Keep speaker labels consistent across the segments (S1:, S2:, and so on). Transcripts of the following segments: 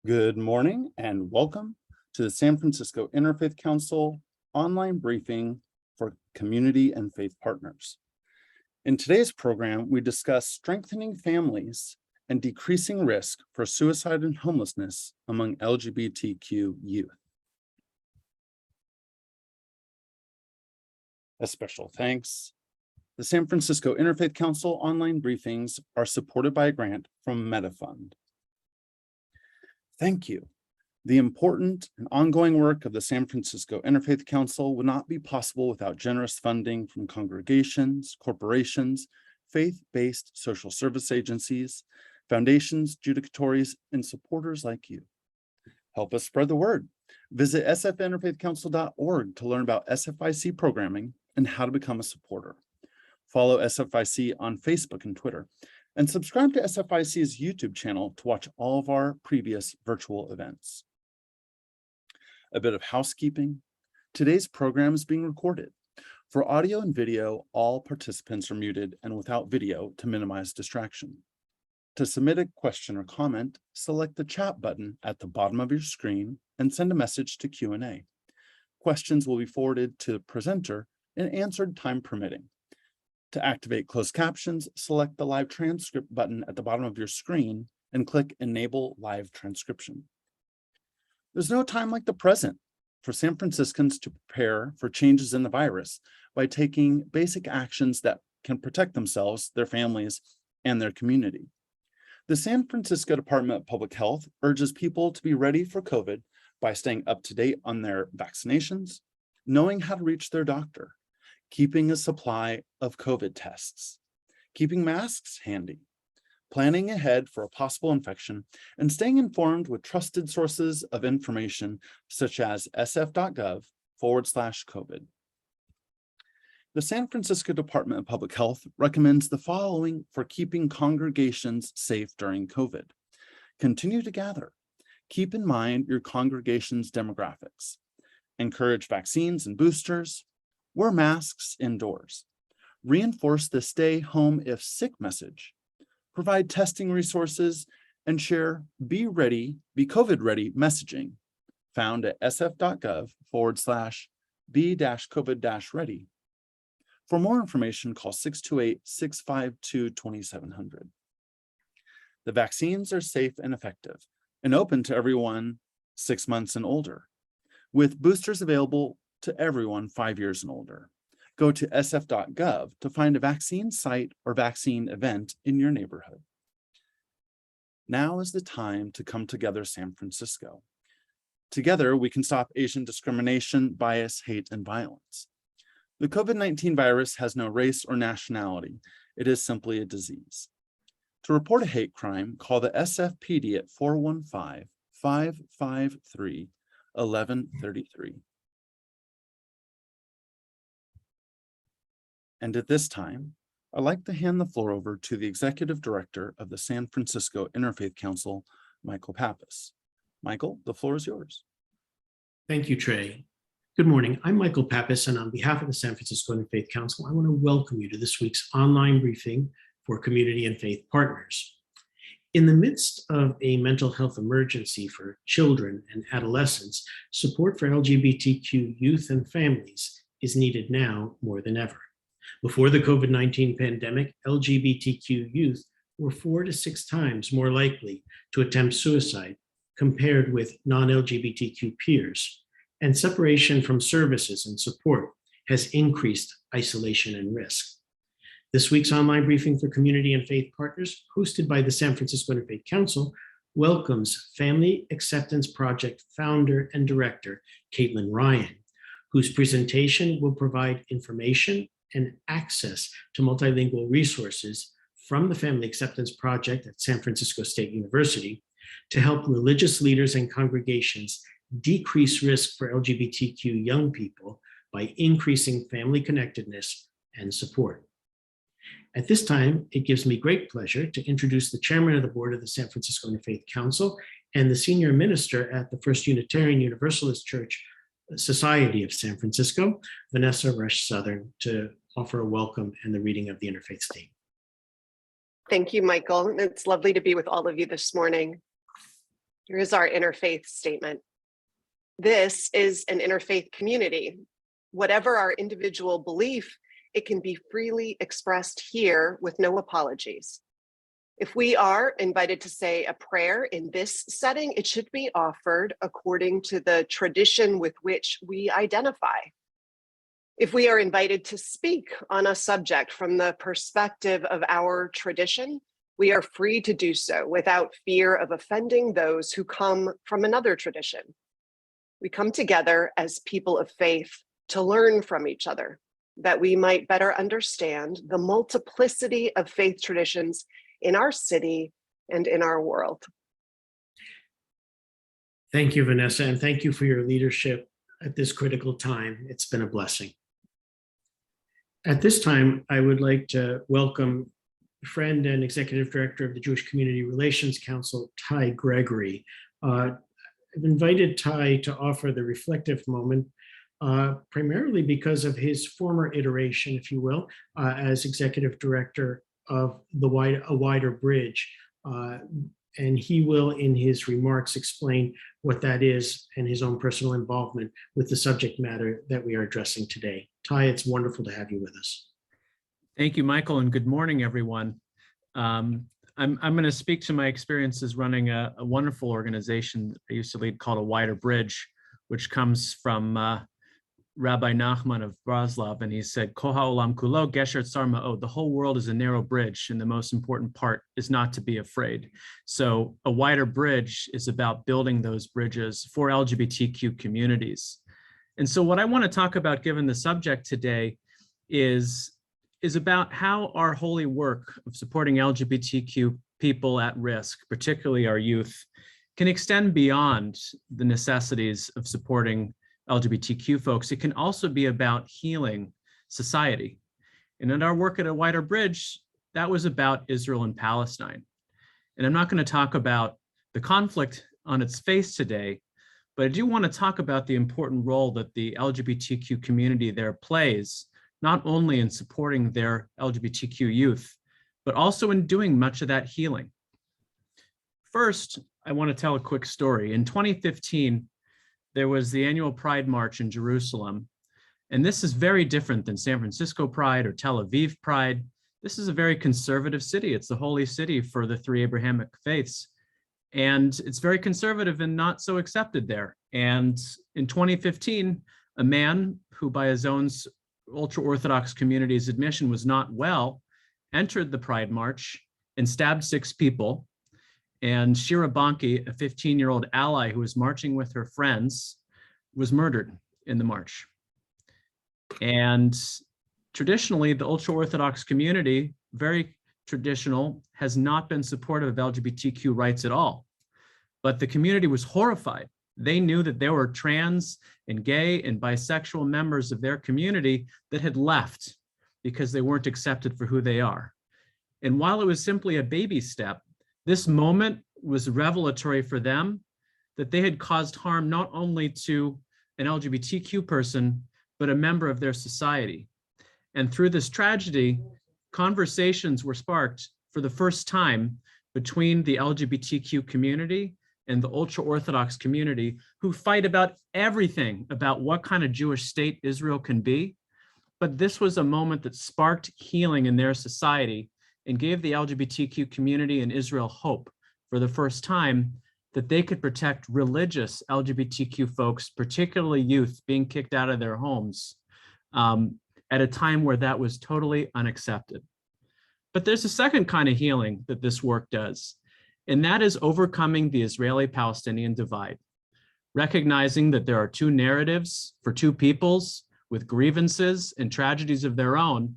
S1: Good morning and welcome to the San Francisco Interfaith Council online briefing for community and faith partners. In today's program, we discuss strengthening families and decreasing risk for suicide and homelessness among LGBTQ youth. A special thanks. The San Francisco Interfaith Council online briefings are supported by a grant from MetaFund. Thank you. The important and ongoing work of the San Francisco Interfaith Council would not be possible without generous funding from congregations, corporations, faith-based social service agencies, foundations, judicatories, and supporters like you. Help us spread the word. Visit sfinterfaithcouncil.org to learn about SFIC programming and how to become a supporter. Follow SFIC on Facebook and Twitter, and subscribe to SFIC's YouTube channel to watch all of our previous virtual events. A bit of housekeeping. Today's program is being recorded. For audio and video, all participants are muted and without video to minimize distraction. To submit a question or comment, select the chat button at the bottom of your screen and send a message to Q&A. Questions will be forwarded to the presenter and answered time permitting. To activate closed captions, select the live transcript button at the bottom of your screen and click Enable Live Transcription. There's no time like the present for San Franciscans to prepare for changes in the virus by taking basic actions that can protect themselves, their families, and their community. The San Francisco Department of Public Health urges people to be ready for COVID by staying up to date on their vaccinations, knowing how to reach their doctor, keeping a supply of COVID tests, keeping masks handy, planning ahead for a possible infection, and staying informed with trusted sources of information such as sf.gov/COVID. The San Francisco Department of Public Health recommends the following for keeping congregations safe during COVID. Continue to gather. Keep in mind your congregation's demographics. Encourage vaccines and boosters. Wear masks indoors. Reinforce the stay home if sick message. Provide testing resources and share be COVID ready messaging found at sf.gov/be-covid-ready. For more information, call 628-652-2700. The vaccines are safe and effective and open to everyone 6 months and older, with boosters available to everyone 5 years and older. Go to sf.gov to find a vaccine site or vaccine event in your neighborhood. Now is the time to come together, San Francisco. Together, we can stop Asian discrimination, bias, hate, and violence. The COVID-19 virus has no race or nationality. It is simply a disease. To report a hate crime, call the SFPD at 415-553-1133. And at this time, I'd like to hand the floor over to the Executive Director of the San Francisco Interfaith Council, Michael Pappas. Michael, the floor is yours.
S2: Thank you, Trey. Good morning. I'm Michael Pappas, and on behalf of the San Francisco Interfaith Council, I want to welcome you to this week's online briefing for community and faith partners. In the midst of a mental health emergency for children and adolescents, support for LGBTQ youth and families is needed now more than ever. Before the COVID-19 pandemic, LGBTQ youth were 4 to 6 times more likely to attempt suicide compared with non-LGBTQ peers, and separation from services and support has increased isolation and risk. This week's online briefing for community and faith partners, hosted by the San Francisco Interfaith Council, welcomes Family Acceptance Project founder and director, Caitlin Ryan, whose presentation will provide information and access to multilingual resources from the Family Acceptance Project at San Francisco State University to help religious leaders and congregations decrease risk for LGBTQ young people by increasing family connectedness and support. At this time, it gives me great pleasure to introduce the chairman of the board of the San Francisco Interfaith Council and the senior minister at the First Unitarian Universalist Church Society of San Francisco, Vanessa Rush Southern, to offer a welcome and the reading of the Interfaith Statement.
S3: Thank you, Michael. It's lovely to be with all of you this morning. Here is our interfaith statement. This is an interfaith community. Whatever our individual belief, it can be freely expressed here with no apologies. If we are invited to say a prayer in this setting, it should be offered according to the tradition with which we identify. If we are invited to speak on a subject from the perspective of our tradition, we are free to do so without fear of offending those who come from another tradition. We come together as people of faith to learn from each other, that we might better understand the multiplicity of faith traditions in our city and in our world.
S2: Thank you, Vanessa, and thank you for your leadership at this critical time. It's been a blessing. At this time, I would like to welcome friend and executive director of the Jewish Community Relations Council, Ty Gregory. I've invited Ty to offer the reflective moment, primarily because of his former iteration, if you will, as executive director of A Wider Bridge. And he will, in his remarks, explain what that is and his own personal involvement with the subject matter that we are addressing today. Ty, it's wonderful to have you with us.
S4: Thank you, Michael, and good morning, everyone. I'm going to speak to my experiences running a wonderful organization I used to lead called A Wider Bridge, which comes from Rabbi Nachman of Braslav, and he said, Kol ha'olam kulo gesher tzar ma'od. The whole world is a narrow bridge, and the most important part is not to be afraid. So A Wider Bridge is about building those bridges for LGBTQ communities. And so what I want to talk about, given the subject today, is about how our holy work of supporting LGBTQ people at risk, particularly our youth, can extend beyond the necessities of supporting LGBTQ folks. It can also be about healing society. And in our work at A Wider Bridge, that was about Israel and Palestine. And I'm not going to talk about the conflict on its face today, but I do want to talk about the important role that the LGBTQ community there plays, not only in supporting their LGBTQ youth, but also in doing much of that healing. First, I want to tell a quick story. In 2015, there was the annual Pride March in Jerusalem. And this is very different than San Francisco Pride or Tel Aviv Pride. This is a very conservative city. It's the holy city for the three Abrahamic faiths. And it's very conservative and not so accepted there. And in 2015, a man who by his own ultra-Orthodox community's admission was not well, entered the Pride March and stabbed 6 people. And Shira Bonke, a 15-year-old ally who was marching with her friends, was murdered in the march. And traditionally, the ultra-Orthodox community, very traditional, has not been supportive of LGBTQ rights at all. But the community was horrified. They knew that there were trans and gay and bisexual members of their community that had left because they weren't accepted for who they are. And while it was simply a baby step, this moment was revelatory for them that they had caused harm not only to an LGBTQ person, but a member of their society. And through this tragedy, conversations were sparked for the first time between the LGBTQ community and the ultra-Orthodox community, who fight about everything about what kind of Jewish state Israel can be. But this was a moment that sparked healing in their society and gave the LGBTQ community in Israel hope for the first time that they could protect religious LGBTQ folks, particularly youth, being kicked out of their homes at a time where that was totally unaccepted. But there's a second kind of healing that this work does, and that is overcoming the Israeli-Palestinian divide, recognizing that there are two narratives for two peoples with grievances and tragedies of their own.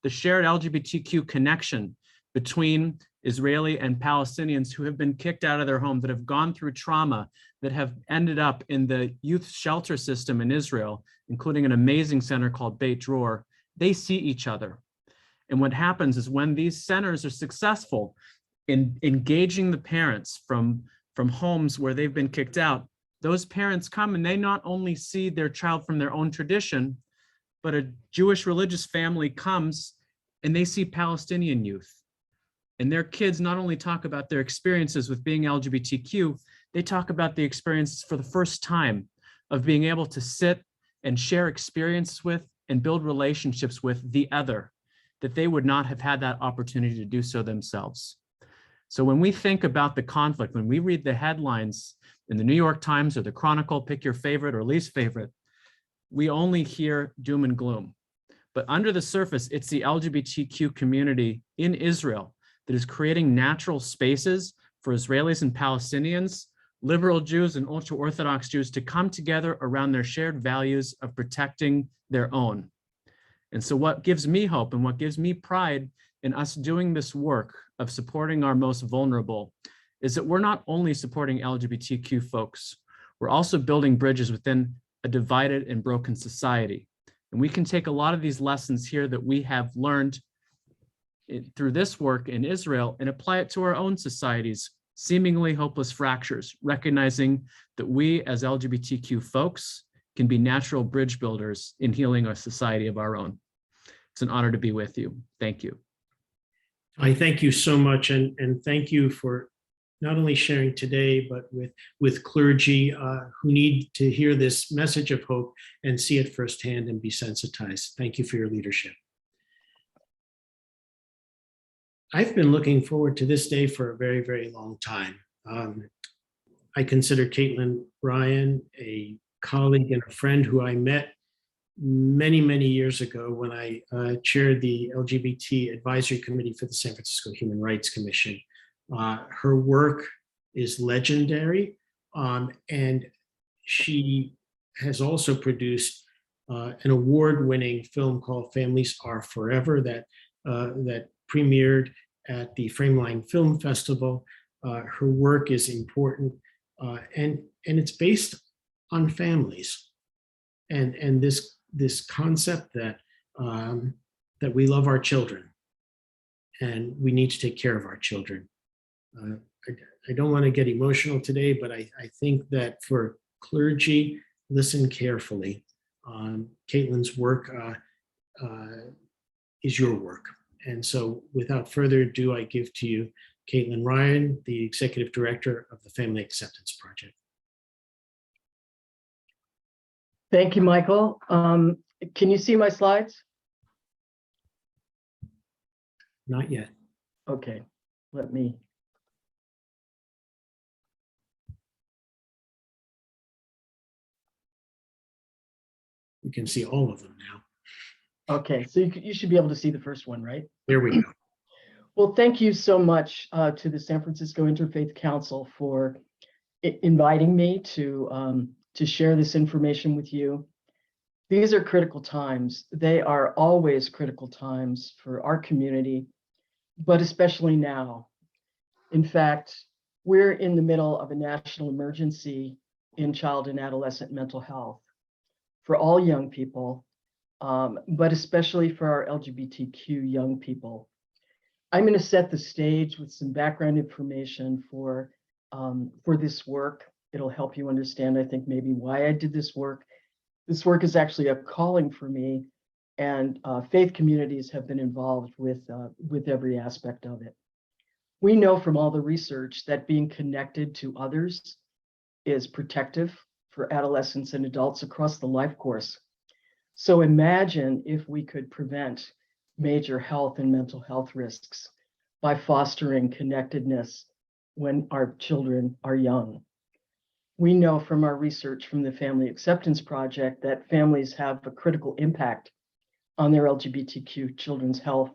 S4: The shared LGBTQ connection between Israeli and Palestinians who have been kicked out of their home, that have gone through trauma, that have ended up in the youth shelter system in Israel, including an amazing center called Beit Dror, they see each other. And what happens is when these centers are successful in engaging the parents from homes where they've been kicked out, those parents come and they not only see their child from their own tradition, but a Jewish religious family comes and they see Palestinian youth. And their kids not only talk about their experiences with being LGBTQ, They talk about the experience for the first time of being able to sit and share experiences with and build relationships with the other, that they would not have had that opportunity to do so themselves. So when we think about the conflict, when we read the headlines in the New York Times or the Chronicle, pick your favorite or least favorite, we only hear doom and gloom. But under the surface, it's the LGBTQ community in Israel that is creating natural spaces for Israelis and Palestinians, liberal Jews and ultra-Orthodox Jews to come together around their shared values of protecting their own. And so what gives me hope and what gives me pride in us doing this work of supporting our most vulnerable is that we're not only supporting LGBTQ folks, we're also building bridges within a divided and broken society. And we can take a lot of these lessons here that we have learned through this work in Israel and apply it to our own societies, seemingly hopeless fractures, recognizing that we as LGBTQ folks can be natural bridge builders in healing a society of our own. It's an honor to be with you. Thank you.
S2: I thank you so much, and thank you for not only sharing today, but with clergy who need to hear this message of hope and see it firsthand and be sensitized. Thank you for your leadership. I've been looking forward to this day for a very, very long time. I consider Caitlin Ryan a colleague and a friend who I met many, many years ago when I chaired the LGBT Advisory Committee for the San Francisco Human Rights Commission. Her work is legendary, and she has also produced an award-winning film called Families Are Forever that premiered at the Frameline Film Festival. Her work is important, and it's based on families, and this concept that that we love our children and we need to take care of our children. I don't want to get emotional today, but I think that for clergy, listen carefully. Caitlin's work is your work. And so without further ado, I give to you Caitlin Ryan, the Executive Director of the Family Acceptance Project.
S5: Thank you, Michael. Can you see my slides?
S2: Not yet.
S5: Okay, let me.
S2: We can see all of them now.
S5: Okay, so you should be able to see the first one, right?
S2: There we go.
S5: Well, thank you so much to the San Francisco Interfaith Council for inviting me to share this information with you. These are critical times. They are always critical times for our community, but especially now. In fact, we're in the middle of a national emergency in child and adolescent mental health for all young people, but especially for our LGBTQ young people. I'm going to set the stage with some background information for this work. It'll help you understand, I think, maybe why I did this work. This work is actually a calling for me, and faith communities have been involved with every aspect of it. We know from all the research that being connected to others is protective for adolescents and adults across the life course. So imagine if we could prevent major health and mental health risks by fostering connectedness when our children are young. We know from our research from the Family Acceptance Project that families have a critical impact on their LGBTQ children's health,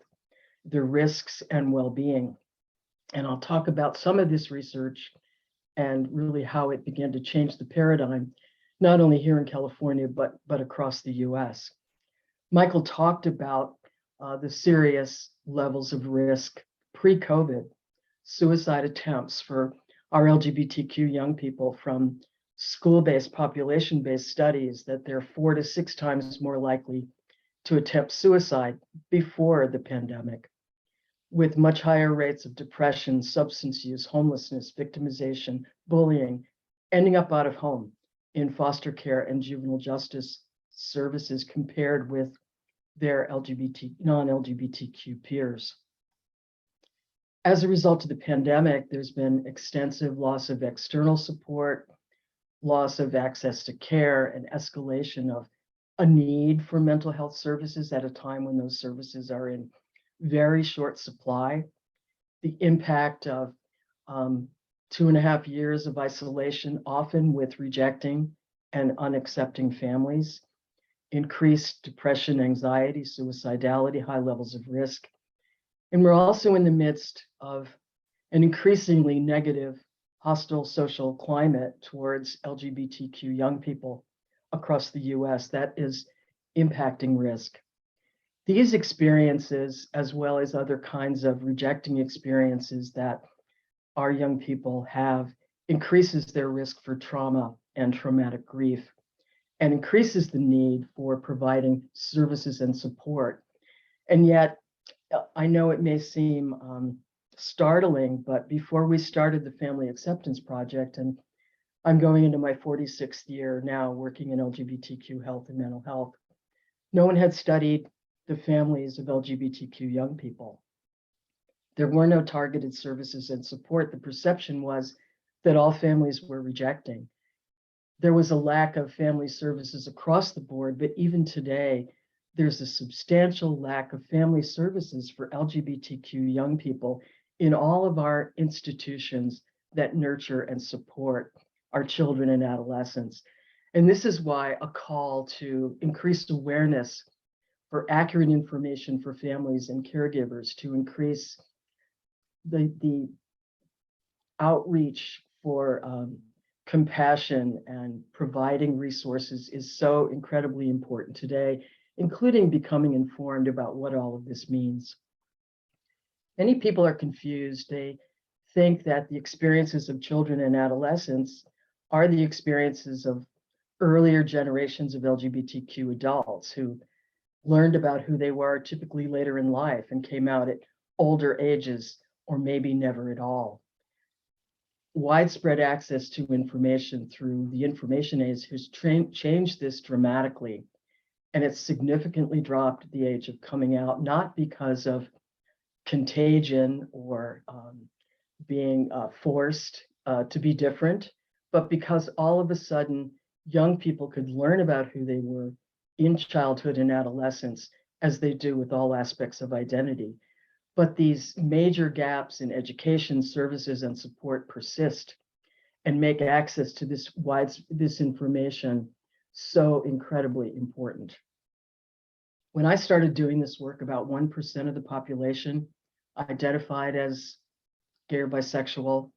S5: their risks, and well-being. And I'll talk about some of this research and really how it began to change the paradigm, not only here in California, but across the US. Michael talked about the serious levels of risk pre-COVID, suicide attempts for our LGBTQ young people from school-based, population-based studies that they're 4 to 6 times more likely to attempt suicide before the pandemic, with much higher rates of depression, substance use, homelessness, victimization, bullying, ending up out of home in foster care and juvenile justice services compared with their non-LGBTQ peers. As a result of the pandemic, there's been extensive loss of external support, loss of access to care, and escalation of a need for mental health services at a time when those services are in very short supply. The impact of 2.5 years of isolation, often with rejecting and unaccepting families, increased depression, anxiety, suicidality, high levels of risk. And we're also in the midst of an increasingly negative, hostile social climate towards LGBTQ young people across the US that is impacting risk. These experiences, as well as other kinds of rejecting experiences that our young people have, increases their risk for trauma and traumatic grief, and increases the need for providing services and support. And yet, I know it may seem startling, but before we started the Family Acceptance Project, and I'm going into my 46th year now working in LGBTQ health and mental health, no one had studied the families of LGBTQ young people. There were no targeted services and support. The perception was that all families were rejecting. There was a lack of family services across the board, but even today, there's a substantial lack of family services for LGBTQ young people in all of our institutions that nurture and support our children and adolescents. And this is why a call to increased awareness for accurate information for families and caregivers, to increase the outreach for compassion and providing resources is so incredibly important today, including becoming informed about what all of this means. Many people are confused. They think that the experiences of children and adolescents are the experiences of earlier generations of LGBTQ adults who learned about who they were typically later in life and came out at older ages or maybe never at all. Widespread access to information through the information age has changed this dramatically, and it's significantly dropped the age of coming out, not because of contagion or being forced to be different, but because all of a sudden young people could learn about who they were in childhood and adolescence, as they do with all aspects of identity. But these major gaps in education, services, and support persist and make access to this information so incredibly important. When I started doing this work, about 1% of the population identified as gay or bisexual.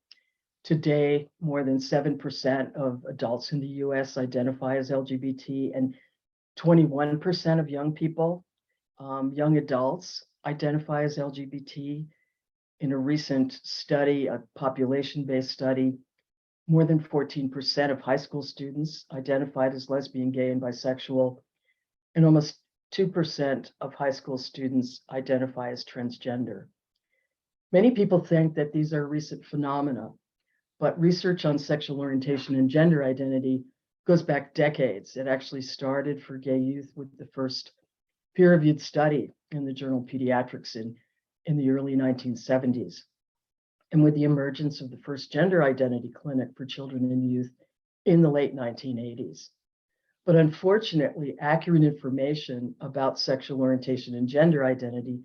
S5: Today, more than 7% of adults in the US identify as LGBT, and 21% of young people, young adults, identify as LGBT. In a recent study, a population-based study, more than 14% of high school students identified as lesbian, gay, and bisexual, and almost 2% of high school students identify as transgender. Many people think that these are recent phenomena, but research on sexual orientation and gender identity goes back decades. It actually started for gay youth with the first peer-reviewed study in the journal Pediatrics in the early 1970s, and with the emergence of the first gender identity clinic for children and youth in the late 1980s. But unfortunately, accurate information about sexual orientation and gender identity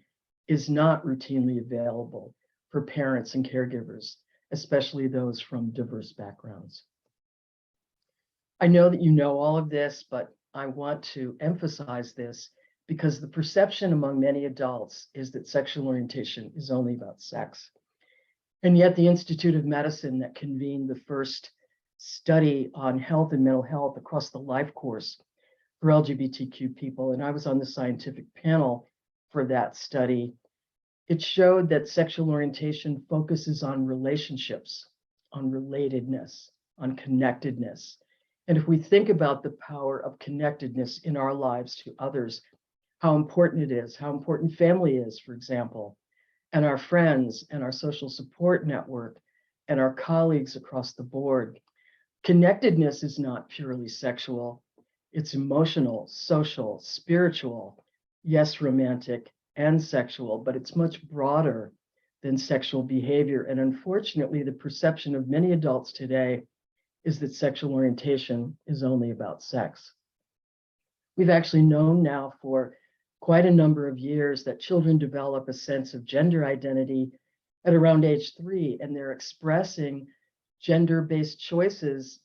S5: is not routinely available for parents and caregivers, especially those from diverse backgrounds. I know that you know all of this, but I want to emphasize this because the perception among many adults is that sexual orientation is only about sex. And yet the Institute of Medicine that convened the first study on health and mental health across the life course for LGBTQ people, and I was on the scientific panel for that study, it showed that sexual orientation focuses on relationships, on relatedness, on connectedness. And if we think about the power of connectedness in our lives to others, how important it is, how important family is, for example, and our friends and our social support network and our colleagues across the board. Connectedness is not purely sexual. It's emotional, social, spiritual, yes, romantic and sexual, but it's much broader than sexual behavior. And unfortunately, the perception of many adults today is that sexual orientation is only about sex. We've actually known now for quite a number of years that children develop a sense of gender identity at around age 3, and they're expressing gender-based choices,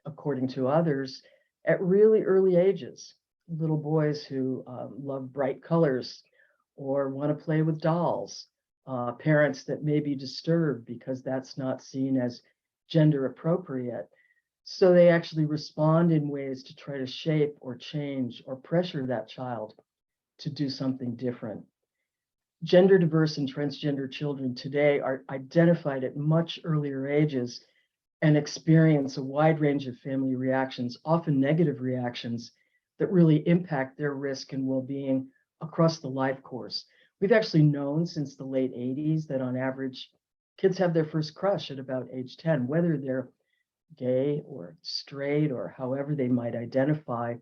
S5: according to others, at really early ages. Little boys who love bright colors or want to play with dolls, parents that may be disturbed because that's not seen as gender appropriate. So they actually respond in ways to try to shape or change or pressure that child to do something different. Gender diverse and transgender children today are identified at much earlier ages and experience a wide range of family reactions, often negative reactions, that really impact their risk and well-being across the life course. We've actually known since the late 80s that on average, kids have their first crush at about age 10, whether they're gay or straight or however they might identify.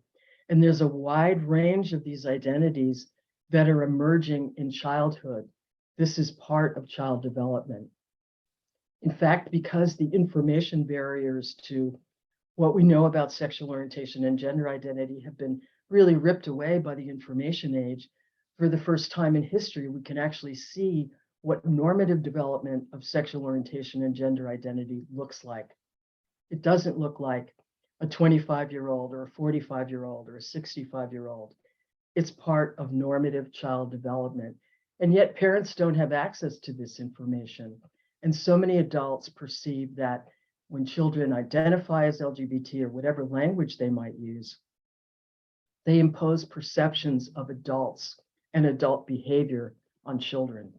S5: And there's a wide range of these identities that are emerging in childhood. This is part of child development. In fact, because the information barriers to what we know about sexual orientation and gender identity have been really ripped away by the information age, for the first time in history, we can actually see what normative development of sexual orientation and gender identity looks like. It doesn't look like a 25-year-old or a 45-year-old or a 65-year-old. It's part of normative child development. And yet parents don't have access to this information. And so many adults perceive that when children identify as LGBT or whatever language they might use, they impose perceptions of adults and adult behavior on children.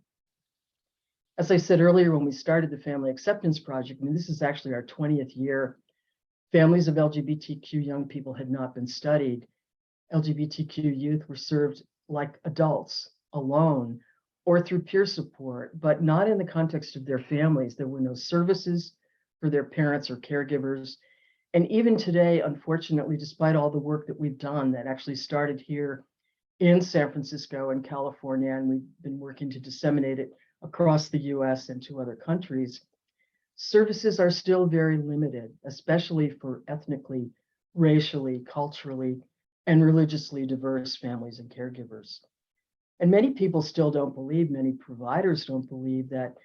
S5: As I said earlier, when we started the Family Acceptance Project, I mean, this is actually our 20th year, families of LGBTQ young people had not been studied. LGBTQ youth were served like adults, alone, or through peer support, but not in the context of their families. There were no services for their parents or caregivers. And even today, unfortunately, despite all the work that we've done that actually started here in San Francisco and California, and we've been working to disseminate it across the US and to other countries, services are still very limited, especially for ethnically, racially, culturally, and religiously diverse families and caregivers. And many people still don't believe, many providers don't believe that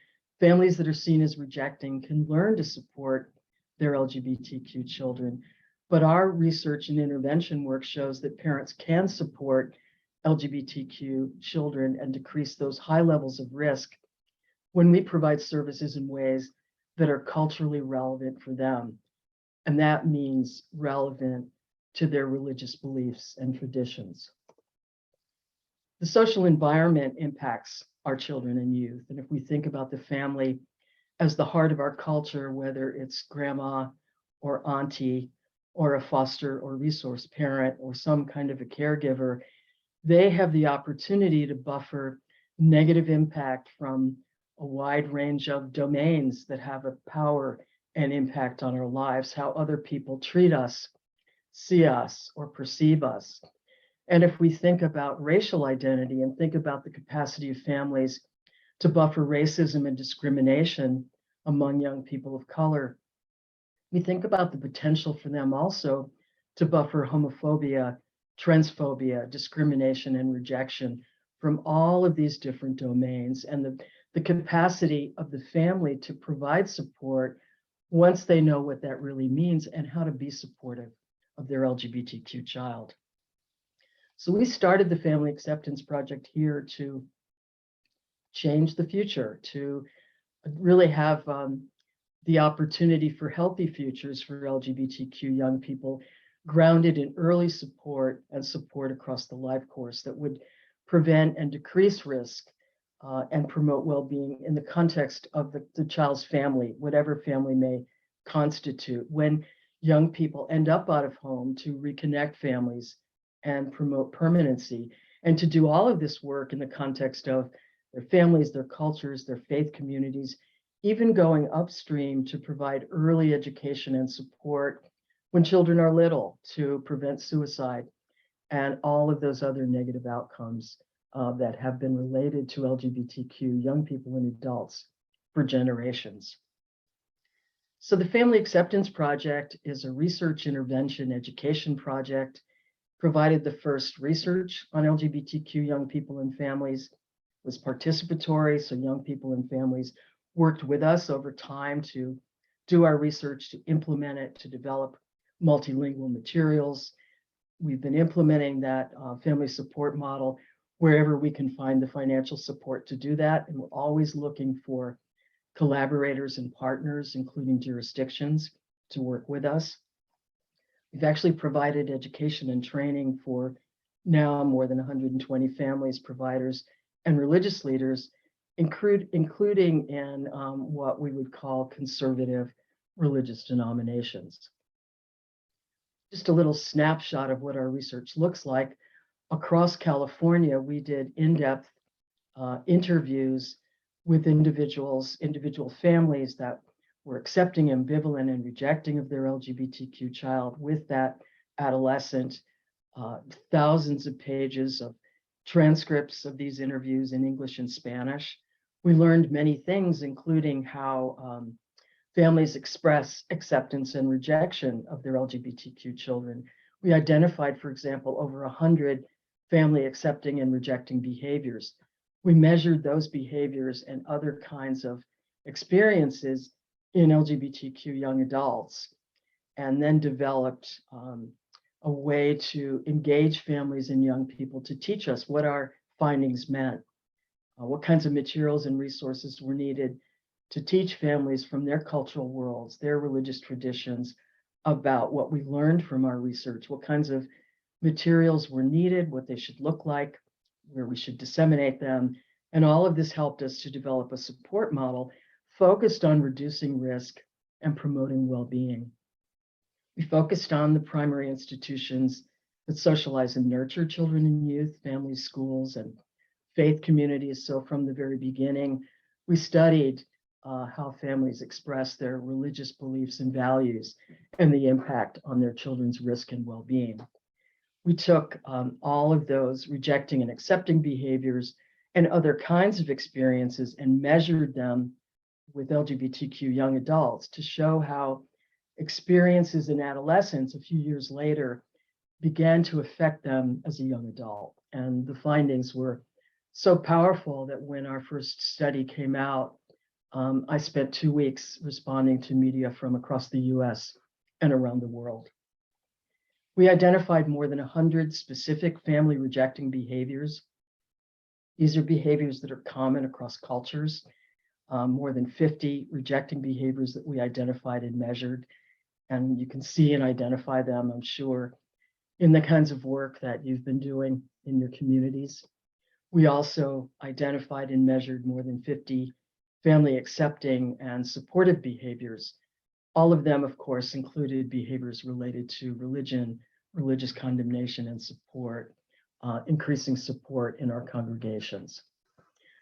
S5: families that are seen as rejecting can learn to support their LGBTQ children. But our research and intervention work shows that parents can support LGBTQ children and decrease those high levels of risk when we provide services in ways that are culturally relevant for them. And that means relevant to their religious beliefs and traditions. The social environment impacts our children and youth. And if we think about the family as the heart of our culture, whether it's grandma or auntie or a foster or resource parent or some kind of a caregiver, they have the opportunity to buffer negative impact from a wide range of domains that have a power and impact on our lives, how other people treat us, see us, or perceive us. And if we think about racial identity and think about the capacity of families to buffer racism and discrimination among young people of color, we think about the potential for them also to buffer homophobia, transphobia, discrimination, and rejection from all of these different domains, and the capacity of the family to provide support once they know what that really means and how to be supportive of their LGBTQ child. So we started the Family Acceptance Project here to change the future, to really have the opportunity for healthy futures for LGBTQ young people, grounded in early support and support across the life course that would prevent and decrease risk and promote well-being in the context of the child's family, whatever family may constitute. When young people end up out of home, to reconnect families and promote permanency, and to do all of this work in the context of their families, their cultures, their faith communities, even going upstream to provide early education and support when children are little to prevent suicide and all of those other negative outcomes that have been related to LGBTQ young people and adults for generations. So the Family Acceptance Project is a research intervention education project, provided the first research on LGBTQ young people and families, was participatory, so young people and families worked with us over time to do our research, to implement it, to develop multilingual materials. We've been implementing that family support model wherever we can find the financial support to do that, and we're always looking for collaborators and partners, including jurisdictions, to work with us. We've actually provided education and training for now more than 120 families, providers, and religious leaders, including in what we would call conservative religious denominations. Just a little snapshot of what our research looks like. Across California, we did in-depth interviews with individual families that were accepting, ambivalent, and rejecting of their LGBTQ child with that adolescent. Thousands of pages of transcripts of these interviews in English and Spanish. We learned many things, including how families express acceptance and rejection of their LGBTQ children. We identified, for example, over 100 family accepting and rejecting behaviors. We measured those behaviors and other kinds of experiences in LGBTQ young adults, and then developed a way to engage families and young people to teach us what our findings meant, what kinds of materials and resources were needed to teach families from their cultural worlds, their religious traditions, about what we learned from our research, what kinds of materials were needed, what they should look like, where we should disseminate them. And all of this helped us to develop a support model focused on reducing risk and promoting well-being. We focused on the primary institutions that socialize and nurture children and youth, families, schools, and faith communities. So from the very beginning, we studied how families express their religious beliefs and values and the impact on their children's risk and well-being. We took all of those rejecting and accepting behaviors and other kinds of experiences and measured them with LGBTQ young adults to show how experiences in adolescence a few years later began to affect them as a young adult. And the findings were so powerful that when our first study came out, I spent 2 weeks responding to media from across the US and around the world. We identified more than 100 specific family rejecting behaviors. These are behaviors that are common across cultures. More than 50 rejecting behaviors that we identified and measured. And you can see and identify them, I'm sure, in the kinds of work that you've been doing in your communities. We also identified and measured more than 50 family accepting and supportive behaviors. All of them, of course, included behaviors related to religion, religious condemnation and support, increasing support in our congregations.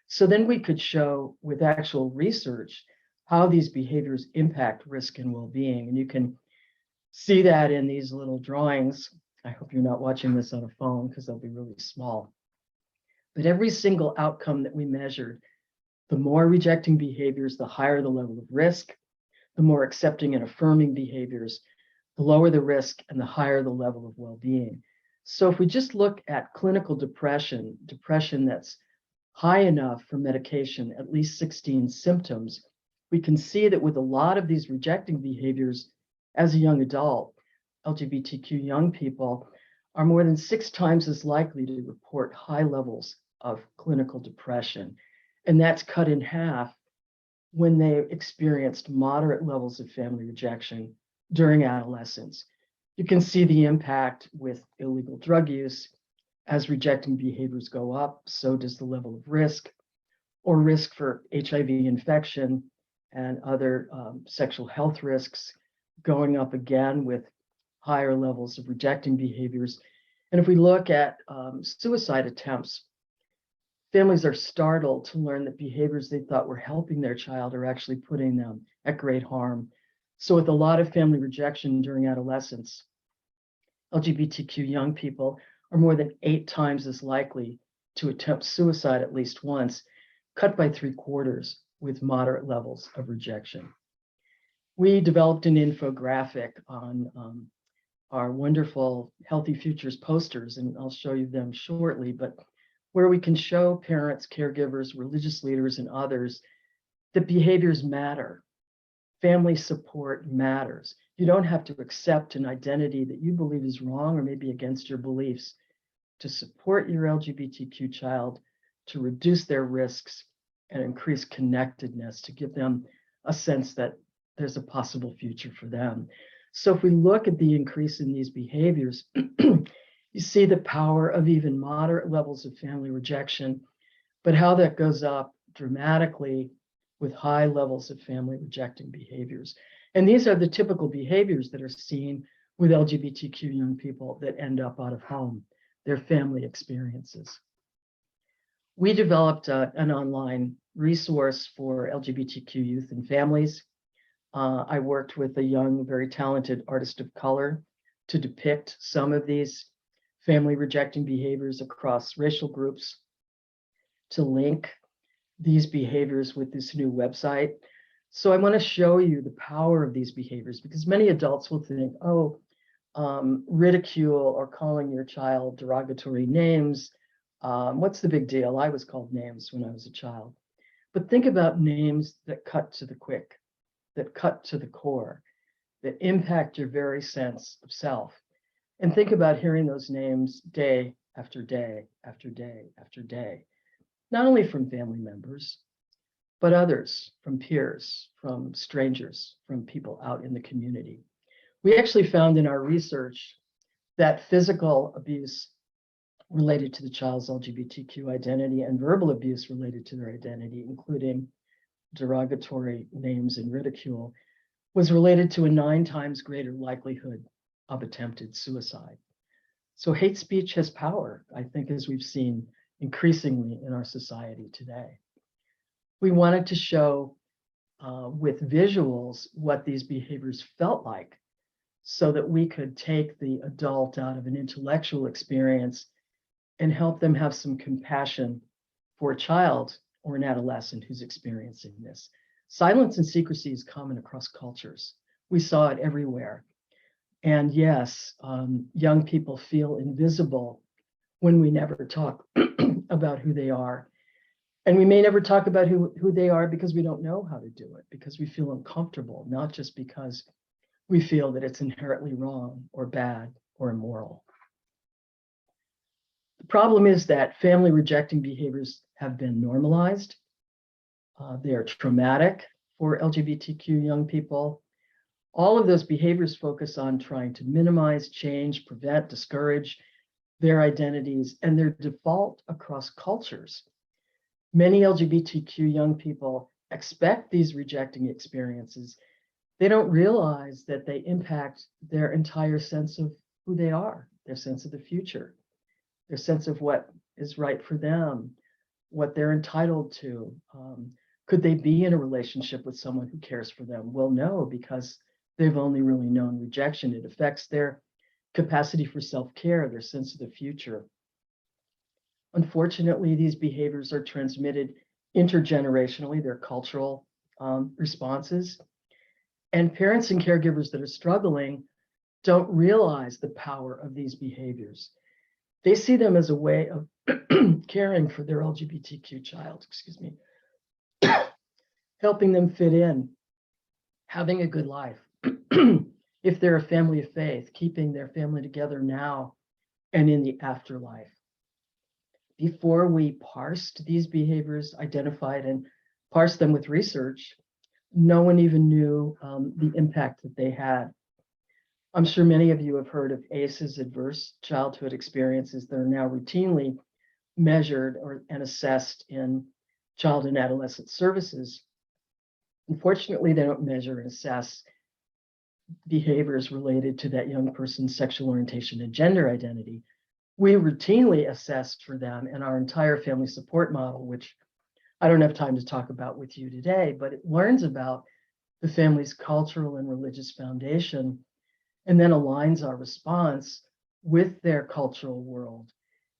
S5: So then we could show with actual research how these behaviors impact risk and well-being. And you can see that in these little drawings. I hope you're not watching this on a phone because they'll be really small. But every single outcome that we measured, the more rejecting behaviors, the higher the level of risk. The more accepting and affirming behaviors, the lower the risk and the higher the level of well-being. So if we just look at clinical depression, depression that's high enough for medication, at least 16 symptoms, we can see that with a lot of these rejecting behaviors as a young adult, LGBTQ young people are more than 6 times as likely to report high levels of clinical depression. And that's cut in half when they experienced moderate levels of family rejection during adolescence. You can see the impact with illegal drug use. As rejecting behaviors go up, so does the level of risk or risk for HIV infection and other sexual health risks going up again with higher levels of rejecting behaviors. And if we look at suicide attempts, families are startled to learn that behaviors they thought were helping their child are actually putting them at great harm. So with a lot of family rejection during adolescence, LGBTQ young people are more than 8 times as likely to attempt suicide at least once, cut by 3/4 with moderate levels of rejection. We developed an infographic on our wonderful Healthy Futures posters, and I'll show you them shortly, but where we can show parents, caregivers, religious leaders, and others that behaviors matter. Family support matters. You don't have to accept an identity that you believe is wrong or maybe against your beliefs to support your LGBTQ child, to reduce their risks and increase connectedness, to give them a sense that there's a possible future for them. So if we look at the increase in these behaviors, you see the power of even moderate levels of family rejection, but how that goes up dramatically with high levels of family rejecting behaviors. And these are the typical behaviors that are seen with LGBTQ young people that end up out of home, their family experiences. We developed an online resource for LGBTQ youth and families. I worked with a young, very talented artist of color to depict some of these family rejecting behaviors across racial groups, to link these behaviors with this new website. So I want to show you the power of these behaviors, because many adults will think, oh, ridicule or calling your child derogatory names, what's the big deal? I was called names when I was a child. But think about names that cut to the quick, that cut to the core, that impact your very sense of self. And think about hearing those names day after day after day after day, not only from family members, but others, from peers, from strangers, from people out in the community. We actually found in our research that physical abuse related to the child's LGBTQ identity and verbal abuse related to their identity, including derogatory names and ridicule, was related to a 9 times greater likelihood of attempted suicide. So hate speech has power, I think, as we've seen increasingly in our society today. We wanted to show with visuals what these behaviors felt like, so that we could take the adult out of an intellectual experience and help them have some compassion for a child or an adolescent who's experiencing this. Silence and secrecy is common across cultures. We saw it everywhere. And yes, young people feel invisible when we never talk about who they are. And we may never talk about who they are because we don't know how to do it, because we feel uncomfortable, not just because we feel that it's inherently wrong or bad or immoral. The problem is that family rejecting behaviors have been normalized. They are traumatic for LGBTQ young people. All of those behaviors focus on trying to minimize, change, prevent, discourage their identities, and their default across cultures. Many LGBTQ young people expect these rejecting experiences. They don't realize that they impact their entire sense of who they are, their sense of the future, their sense of what is right for them, what they're entitled to. Could they be in a relationship with someone who cares for them? Well, no, because they've only really known rejection. It affects their capacity for self-care, their sense of the future. Unfortunately, these behaviors are transmitted intergenerationally, they're cultural responses. And parents and caregivers that are struggling don't realize the power of these behaviors. They see them as a way of caring for their LGBTQ child, helping them fit in, having a good life. If they're a family of faith, keeping their family together now and in the afterlife. Before we parsed these behaviors, identified and parsed them with research, no one even knew the impact that they had. I'm sure many of you have heard of ACEs, adverse childhood experiences, that are now routinely measured and assessed in child and adolescent services. Unfortunately, they don't measure and assess behaviors related to that young person's sexual orientation and gender identity. We routinely assess for them in our entire family support model, which I don't have time to talk about with you today, but it learns about the family's cultural and religious foundation, and then aligns our response with their cultural world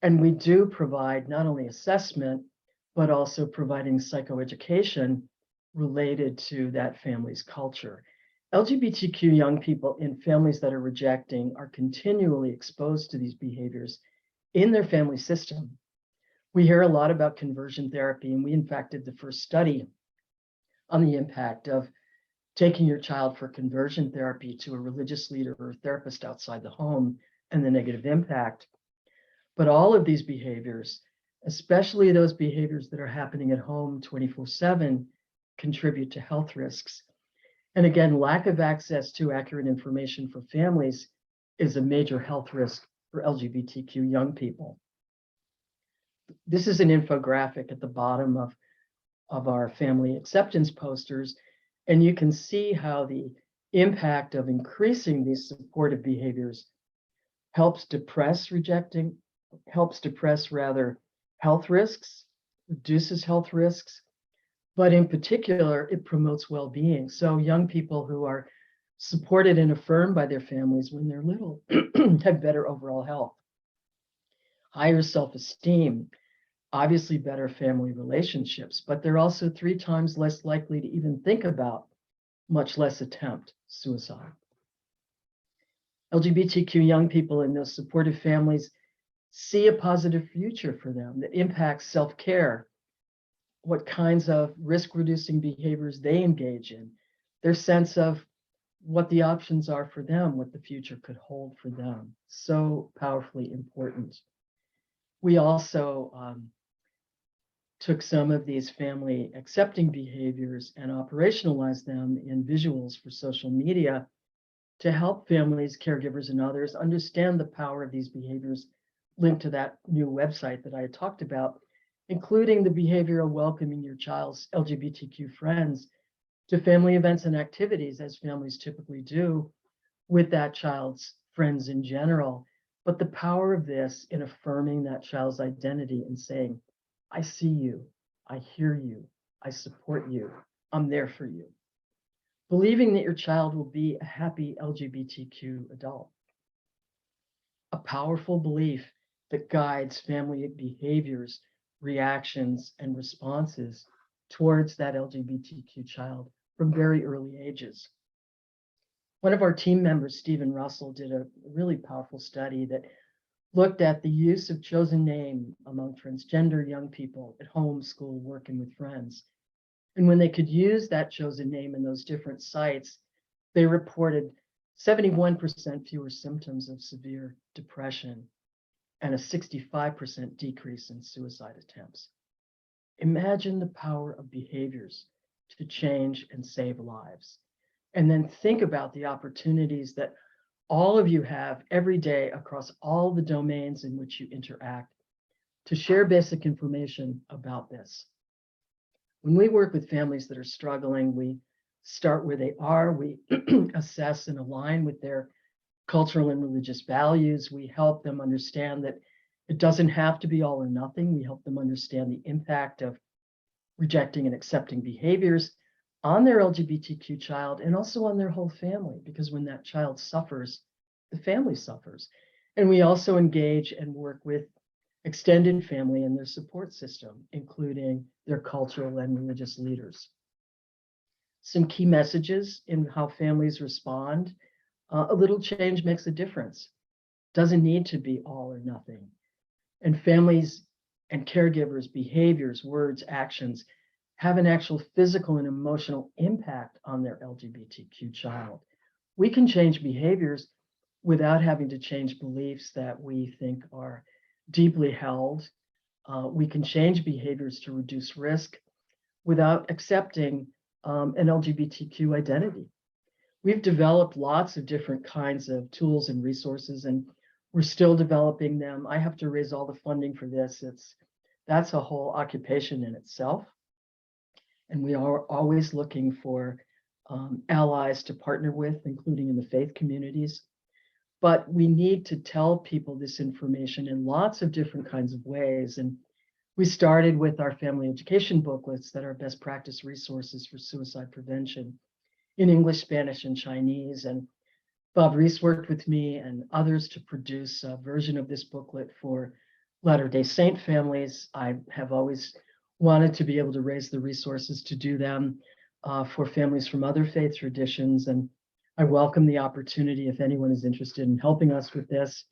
S5: And we do provide not only assessment, but also providing psychoeducation related to that family's culture. LGBTQ young people in families that are rejecting are continually exposed to these behaviors in their family system. We hear a lot about conversion therapy, and we in fact did the first study on the impact of taking your child for conversion therapy to a religious leader or therapist outside the home and the negative impact. But all of these behaviors, especially those behaviors that are happening at home 24/7, contribute to health risks. And again, lack of access to accurate information for families is a major health risk for LGBTQ young people. This is an infographic at the bottom of our family acceptance posters, and you can see how the impact of increasing these supportive behaviors helps depress health risks, reduces health risks, but in particular, it promotes well-being. So young people who are supported and affirmed by their families when they're little have better overall health, higher self-esteem, obviously better family relationships, but they're also 3 times less likely to even think about, much less attempt, suicide. LGBTQ young people in those supportive families see a positive future for them that impacts self-care, what kinds of risk-reducing behaviors they engage in, their sense of what the options are for them, what the future could hold for them. So powerfully important. We also took some of these family accepting behaviors and operationalized them in visuals for social media to help families, caregivers, and others understand the power of these behaviors linked to that new website that I had talked about, including the behavior of welcoming your child's LGBTQ friends to family events and activities, as families typically do with that child's friends in general. But the power of this in affirming that child's identity and saying, I see you, I hear you, I support you, I'm there for you. Believing that your child will be a happy LGBTQ adult. A powerful belief that guides family behaviors, reactions, and responses towards that LGBTQ child from very early ages. One of our team members, Stephen Russell, did a really powerful study that looked at the use of chosen name among transgender young people at home, school, work, and with friends. And when they could use that chosen name in those different sites, they reported 71% fewer symptoms of severe depression and a 65% decrease in suicide attempts. Imagine the power of behaviors to change and save lives. And then think about the opportunities that all of you have every day across all the domains in which you interact to share basic information about this. When we work with families that are struggling, we start where they are, we assess and align with their cultural and religious values. We help them understand that it doesn't have to be all or nothing. We help them understand the impact of rejecting and accepting behaviors on their LGBTQ child and also on their whole family, because when that child suffers, the family suffers. And we also engage and work with extended family and their support system, including their cultural and religious leaders. Some key messages in how families respond. A little change makes a difference. Doesn't need to be all or nothing. And families and caregivers' behaviors, words, actions have an actual physical and emotional impact on their LGBTQ child. We can change behaviors without having to change beliefs that we think are deeply held. We can change behaviors to reduce risk without accepting an LGBTQ identity. We've developed lots of different kinds of tools and resources, and we're still developing them. I have to raise all the funding for this. That's a whole occupation in itself. And we are always looking for allies to partner with, including in the faith communities. But we need to tell people this information in lots of different kinds of ways. And we started with our family education booklets that are best practice resources for suicide prevention in English, Spanish, and Chinese. And Bob Reese worked with me and others to produce a version of this booklet for Latter-day Saint families. I have always wanted to be able to raise the resources to do them for families from other faith traditions. And I welcome the opportunity if anyone is interested in helping us with this.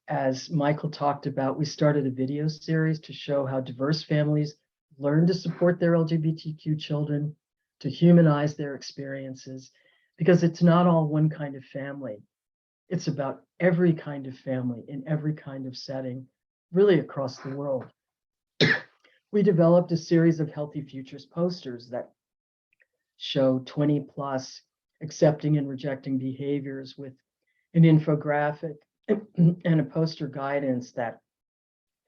S5: As Michael talked about, we started a video series to show how diverse families learn to support their LGBTQ children, to humanize their experiences, because it's not all one kind of family. It's about every kind of family in every kind of setting, really across the world. We developed a series of Healthy Futures posters that show 20 plus accepting and rejecting behaviors with an infographic and a poster guidance that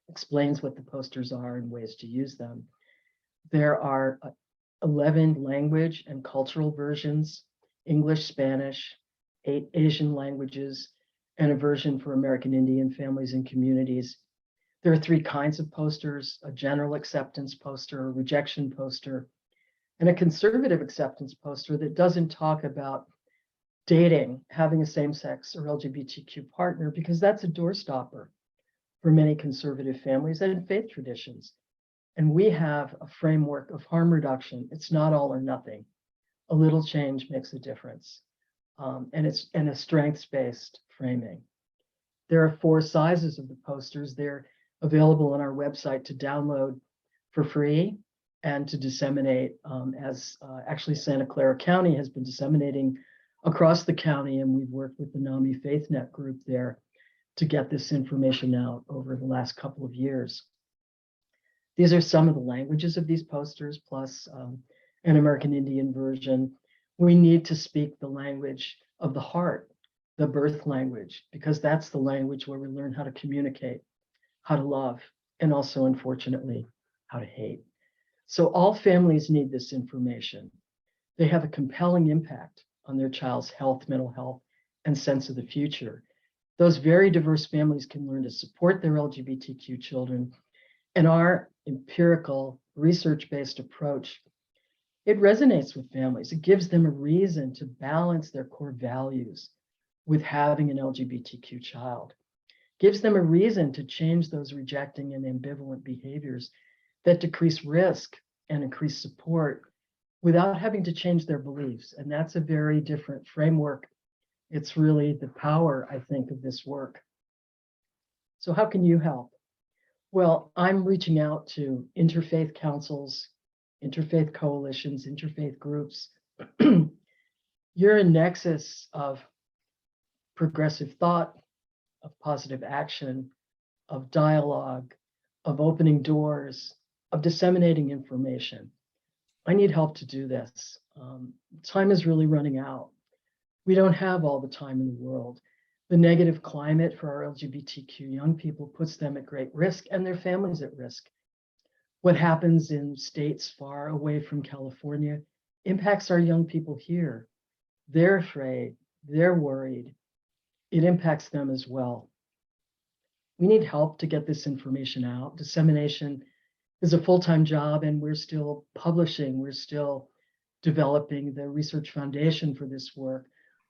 S5: explains what the posters are and ways to use them. There are 11 language and cultural versions, English, Spanish, 8 Asian languages, and a version for American Indian families and communities. There are 3 kinds of posters: a general acceptance poster, a rejection poster, and a conservative acceptance poster that doesn't talk about dating, having a same-sex or LGBTQ partner, because that's a doorstopper for many conservative families and faith traditions. And we have a framework of harm reduction. It's not all or nothing. A little change makes a difference. And it's in a strengths-based framing. There are 4 sizes of the posters. They're available on our website to download for free and to disseminate, as actually Santa Clara County has been disseminating across the county, and we've worked with the NAMI FaithNet group there to get this information out over the last couple of years. These are some of the languages of these posters, plus an American Indian version. We need to speak the language of the heart, the birth language, because that's the language where we learn how to communicate, how to love, and also, unfortunately, how to hate. So all families need this information. They have a compelling impact on their child's health, mental health, and sense of the future. Those very diverse families can learn to support their LGBTQ children. And our empirical, research-based approach, it resonates with families. It gives them a reason to balance their core values with having an LGBTQ child. Gives them a reason to change those rejecting and ambivalent behaviors that decrease risk and increase support without having to change their beliefs. And that's a very different framework. It's really the power, I think, of this work. So how can you help? Well, I'm reaching out to interfaith councils, interfaith coalitions, interfaith groups. You're a nexus of progressive thought, of positive action, of dialogue, of opening doors, of disseminating information. I need help to do this. Time is really running out. We don't have all the time in the world. The negative climate for our LGBTQ young people puts them at great risk and their families at risk. What happens in states far away from California impacts our young people here. They're afraid, they're worried. It impacts them as well. We need help to get this information out. Dissemination is a full-time job, and we're still publishing. We're still developing the research foundation for this work.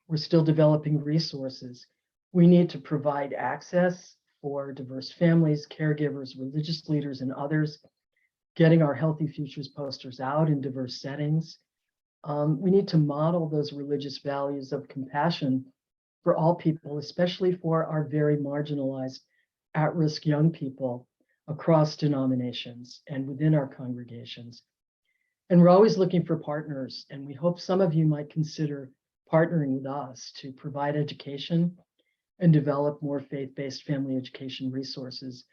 S5: We're still developing resources. We need to provide access for diverse families, caregivers, religious leaders, and others, getting our Healthy Futures posters out in diverse settings. We need to model those religious values of compassion for all people, especially for our very marginalized, at-risk young people across denominations and within our congregations. And we're always looking for partners, and we hope some of you might consider partnering with us to provide education and develop more faith-based family education resources.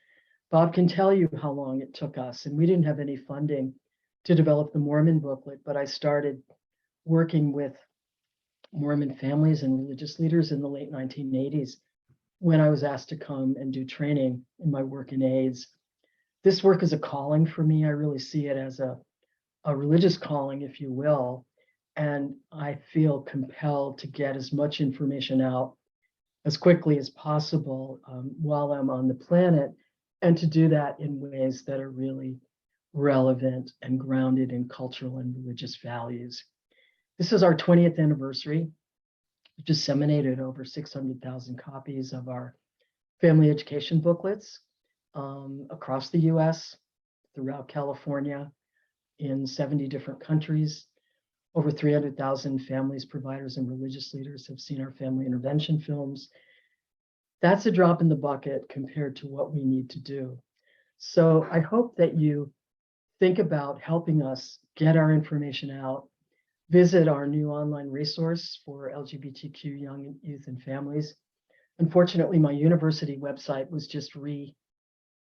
S5: Bob can tell you how long it took us, and we didn't have any funding to develop the Mormon booklet, but I started working with Mormon families and religious leaders in the late 1980s when I was asked to come and do training in my work in AIDS. This work is a calling for me. I really see it as a religious calling, if you will, and I feel compelled to get as much information out as quickly as possible while I'm on the planet, and to do that in ways that are really relevant and grounded in cultural and religious values. This is our 20th anniversary. We disseminated over 600,000 copies of our family education booklets. across the US, throughout California, in 70 different countries. Over 300,000 families, providers, and religious leaders have seen our family intervention films. That's a drop in the bucket compared to what we need to do. So I hope that you think about helping us get our information out. Visit our new online resource for LGBTQ young youth and families. Unfortunately, my university website was just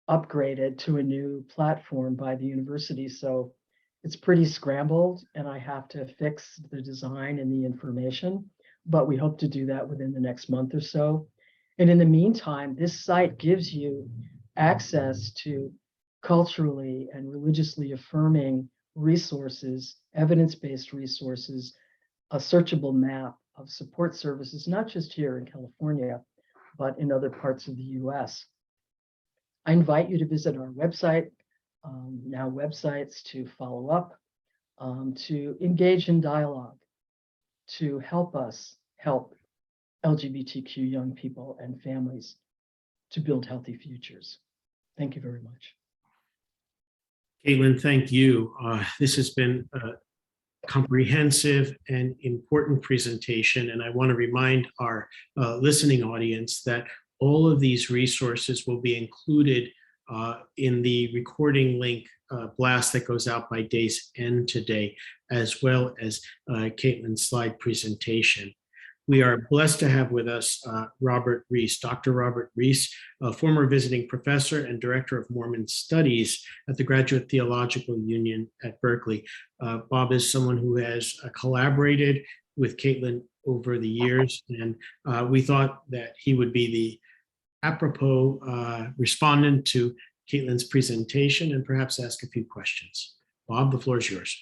S5: upgraded to a new platform by the university. So it's pretty scrambled and I have to fix the design and the information, but we hope to do that within the next month or so. And in the meantime, this site gives you access to culturally and religiously affirming resources, evidence-based resources, a searchable map of support services, not just here in California, but in other parts of the US. I invite you to visit our website, now websites, to follow up, to engage in dialogue, to help us help LGBTQ young people and families to build healthy futures. Thank you very much.
S2: Caitlin, thank you. This has been a comprehensive and important presentation, and I want to remind our listening audience that all of these resources will be included in the recording link blast that goes out by day's end today, as well as Caitlin's slide presentation. We are blessed to have with us Robert Reese, Dr. Robert Reese, a former visiting professor and director of Mormon studies at the Graduate Theological Union at Berkeley. Bob is someone who has collaborated with Caitlin over the years, and we thought that he would be the apropos respondent to Caitlin's presentation and perhaps ask a few questions. Bob, the floor is yours.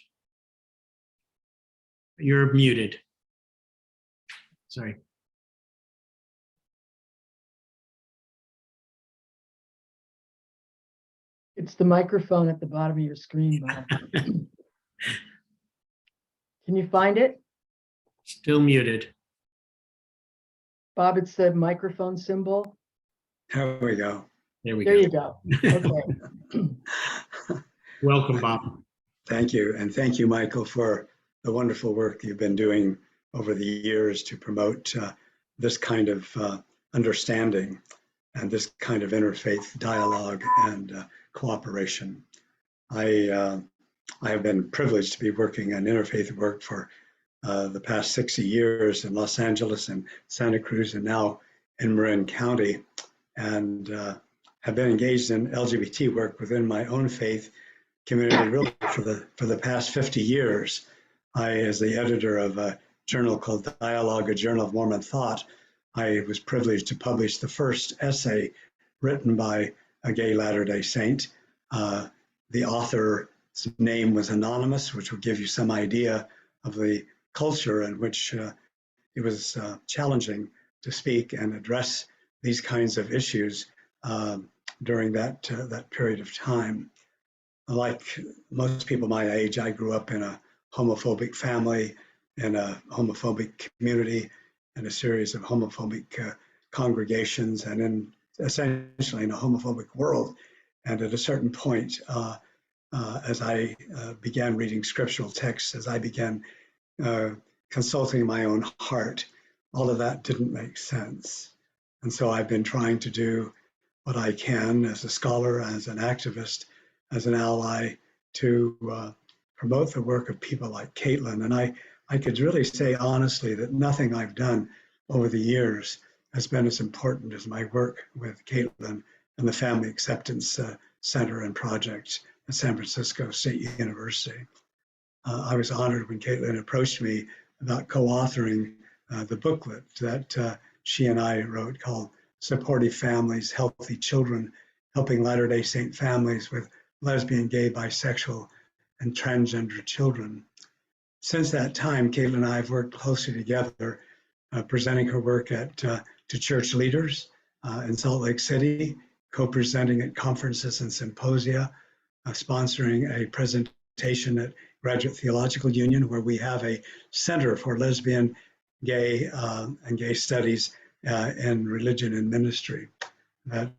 S2: You're muted. Sorry.
S5: It's the microphone at the bottom of your screen, Bob. Can you find it?
S2: Still muted.
S5: Bob, it's the microphone symbol.
S6: There we go.
S2: There we
S5: There
S2: go.
S5: you go. Okay.
S2: Welcome, Bob.
S6: Thank you. And thank you, Michael, for the wonderful work you've been doing over the years to promote this kind of understanding and this kind of interfaith dialogue and cooperation. I have been privileged to be working on interfaith work for the past 60 years in Los Angeles and Santa Cruz and now in Marin County, and have been engaged in LGBT work within my own faith community really for the past 50 years. I, as the editor of a journal called Dialogue, a Journal of Mormon Thought, I was privileged to publish the first essay written by a gay Latter-day Saint. The author's name was anonymous, which will give you some idea of the culture in which it was challenging to speak and address these kinds of issues during that period of time. Like most people my age, I grew up in a homophobic family, in a homophobic community, in a series of homophobic congregations, and essentially in a homophobic world. And at a certain point, as I began reading scriptural texts, as I began consulting my own heart, all of that didn't make sense. And so I've been trying to do what I can as a scholar, as an activist, as an ally, to promote the work of people like Caitlin. And I could really say honestly that nothing I've done over the years has been as important as my work with Caitlin and the Family Acceptance Center and Project at San Francisco State University. I was honored when Caitlin approached me about co-authoring the booklet that she and I wrote called Supportive Families, Healthy Children, Helping Latter-day Saint Families with Lesbian, Gay, Bisexual, and Transgender Children. Since that time, Caitlin and I have worked closely together, presenting her work to church leaders in Salt Lake City, co-presenting at conferences and symposia, sponsoring a presentation at Graduate Theological Union, where we have a Center for Lesbian, Gay, and Gay Studies in Religion and Ministry that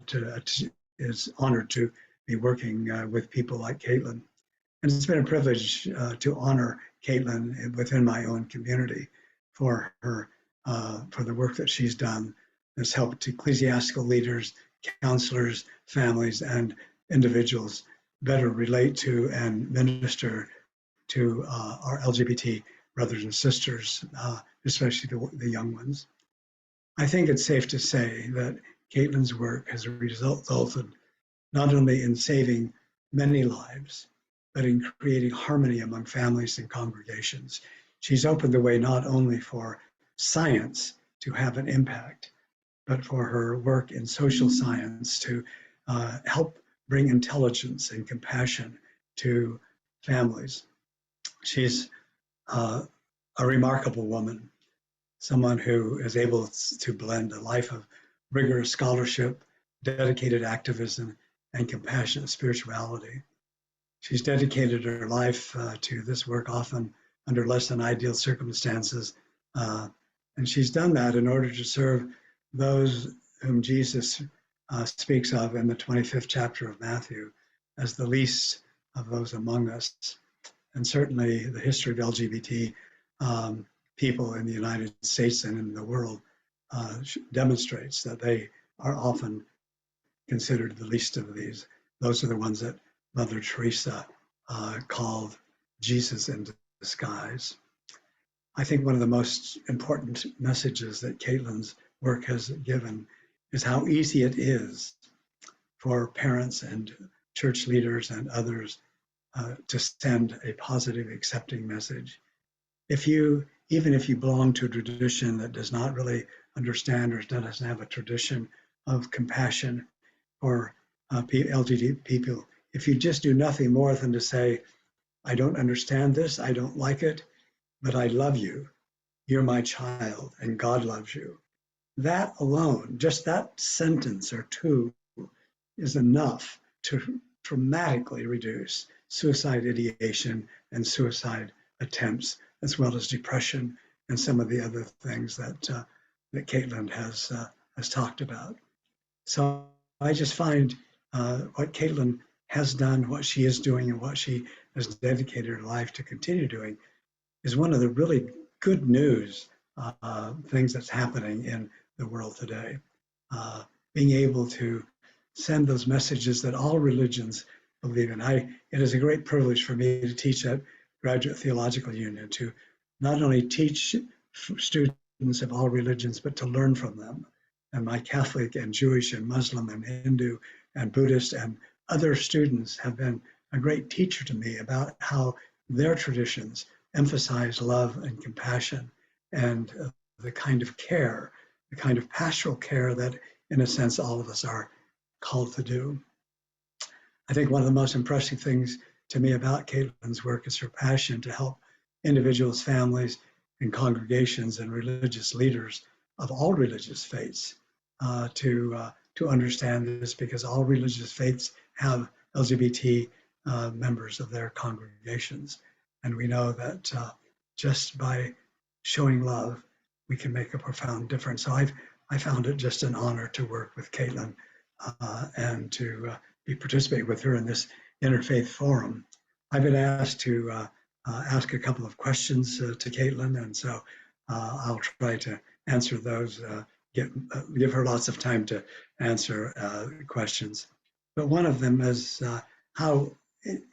S6: is honored to be working with people like Caitlin. And it's been a privilege to honor Caitlin within my own community for her for the work that she's done that's helped ecclesiastical leaders, counselors, families, and individuals better relate to and minister to our LGBT brothers and sisters, especially the young ones. I think it's safe to say that Caitlin's work has resulted not only in saving many lives, but in creating harmony among families and congregations. She's opened the way not only for science to have an impact, but for her work in social science to help bring intelligence and compassion to families. She's a remarkable woman, someone who is able to blend a life of rigorous scholarship, dedicated activism, and compassionate spirituality. She's dedicated her life to this work, often under less than ideal circumstances. And she's done that in order to serve those whom Jesus speaks of in the 25th chapter of Matthew as the least of those among us. And certainly the history of LGBT people in the United States and in the world demonstrates that they are often considered the least of these. Those are the ones that Mother Teresa called Jesus in disguise. I think one of the most important messages that Caitlin's work has given is how easy it is for parents and church leaders and others to send a positive, accepting message. Even if you belong to a tradition that does not really understand or doesn't have a tradition of compassion for LGBT people, if you just do nothing more than to say, I don't understand this, I don't like it, but I love you, you're my child, and God loves you. That alone, just that sentence or two, is enough to dramatically reduce suicide ideation and suicide attempts, as well as depression and some of the other things that Caitlin has talked about. So I just find what Caitlin has done, what she is doing, and what she has dedicated her life to continue doing is one of the really good news things that's happening in the world today. Being able to send those messages that all religions believe in. It is a great privilege for me to teach at Graduate Theological Union, to not only teach students of all religions, but to learn from them. And my Catholic and Jewish and Muslim and Hindu and Buddhist and other students have been a great teacher to me about how their traditions emphasize love and compassion and the kind of care, the kind of pastoral care that, in a sense, all of us are called to do. I think one of the most impressive things to me about Caitlin's work is her passion to help individuals, families, and congregations and religious leaders of all religious faiths to understand this, because all religious faiths have LGBT members of their congregations. And we know that just by showing love, we can make a profound difference. So I found it just an honor to work with Caitlin and to participate with her in this interfaith forum. I've been asked to ask a couple of questions to Caitlin, and so I'll try to answer those, give her lots of time to answer questions. But one of them is how